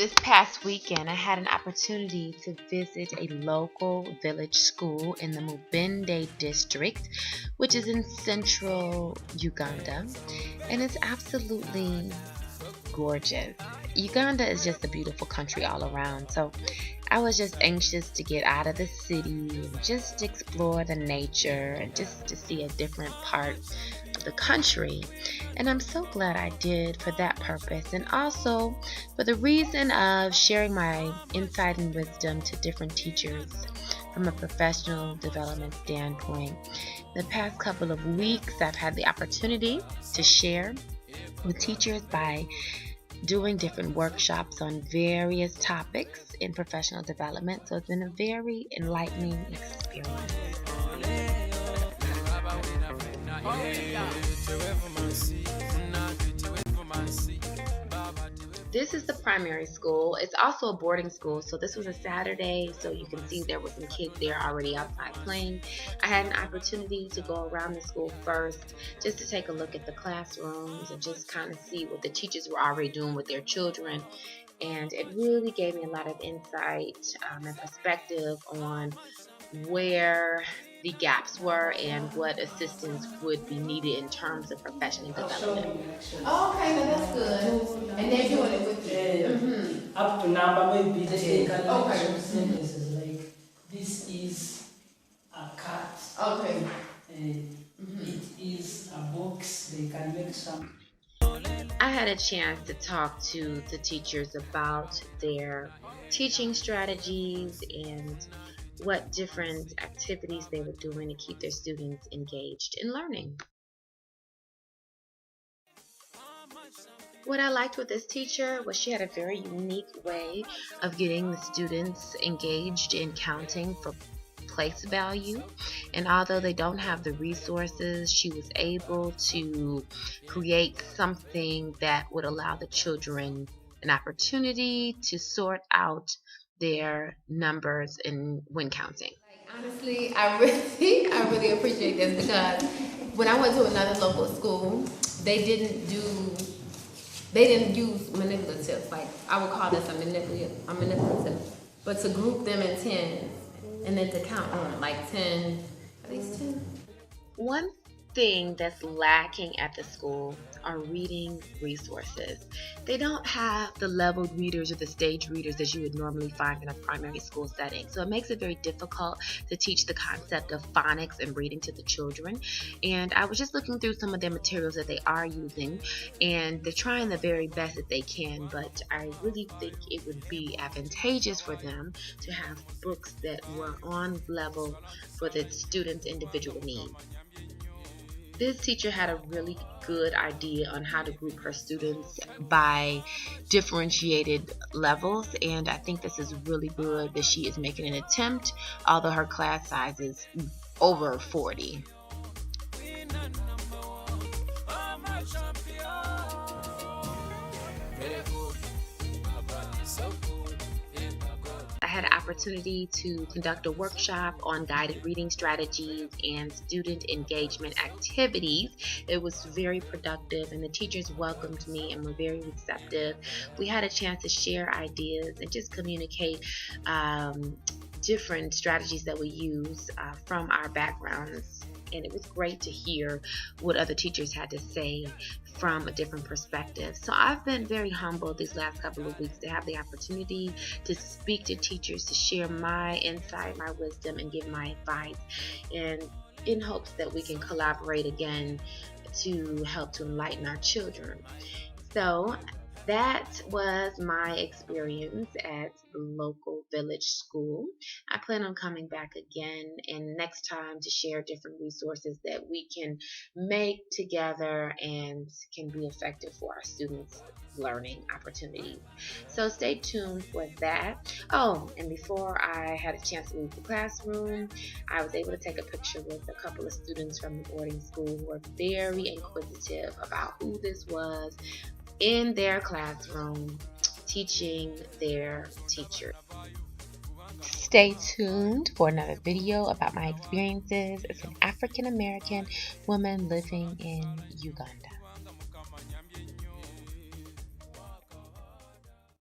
This past weekend, I had an opportunity to visit a local village school in the Mubende district, which is in central Uganda, and it's absolutely gorgeous. Uganda is just a beautiful country all around, so I was just anxious to get out of the city and just explore the nature and just to see a different part of the country. And I'm so glad I did for that purpose, and also for the reason of sharing my insight and wisdom to different teachers from a professional development standpoint. The past couple of weeks, I've had the opportunity to share with teachers by doing different workshops on various topics in professional development. So it's been a very enlightening experience. This is the primary school. It's also a boarding school. So this was a Saturday, so you can see there were some kids there already outside playing. I had an opportunity to go around the school first just to take a look at the classrooms and just kind of see what the teachers were already doing with their children. And it really gave me a lot of insight and perspective on where the gaps were and what assistance would be needed in terms of professional development. Oh, okay, now that's good. And they're doing it with you. Up to number maybe they can Okay. make some sentences like this is a cat, Okay. it is a box. They can make some. I had a chance to talk to the teachers about their teaching strategies and what different activities they were doing to keep their students engaged in learning. What I liked with this teacher was she had a very unique way of getting the students engaged in counting for place value. And although they don't have the resources, she was able to create something that would allow the children an opportunity to sort out their numbers in when counting. Honestly, I really appreciate this because when I went to another local school, they didn't use manipulative. Like I would call this a manipulative. But to group them in tens and then to count on like 10, at least 10. One thing that's lacking at the school are reading resources. They don't have the leveled readers or the stage readers that you would normally find in a primary school setting. So it makes it very difficult to teach the concept of phonics and reading to the children. And I was just looking through some of their materials that they are using, and they're trying the very best that they can, but I really think it would be advantageous for them to have books that were on level for the students' individual needs. This teacher had a really good idea on how to group her students by differentiated levels, and I think this is really good that she is making an attempt, although her class size is over 40. I had an opportunity to conduct a workshop on guided reading strategies and student engagement activities. It was very productive, and the teachers welcomed me and were very receptive. We had a chance to share ideas and just communicate different strategies that we use from our backgrounds. And it was great to hear what other teachers had to say from a different perspective. So I've been very humbled these last couple of weeks to have the opportunity to speak to teachers, to share my insight, my wisdom, and give my advice, and in hopes that we can collaborate again to help to enlighten our children. So that was my experience at the local village school. I plan on coming back again and next time to share different resources that we can make together and can be effective for our students' learning opportunities. So stay tuned for that. Oh, and before I had a chance to leave the classroom, I was able to take a picture with a couple of students from the boarding school who were very inquisitive about who this was in their classroom teaching their teacher. Stay tuned for another video about my experiences as an African American woman living in Uganda.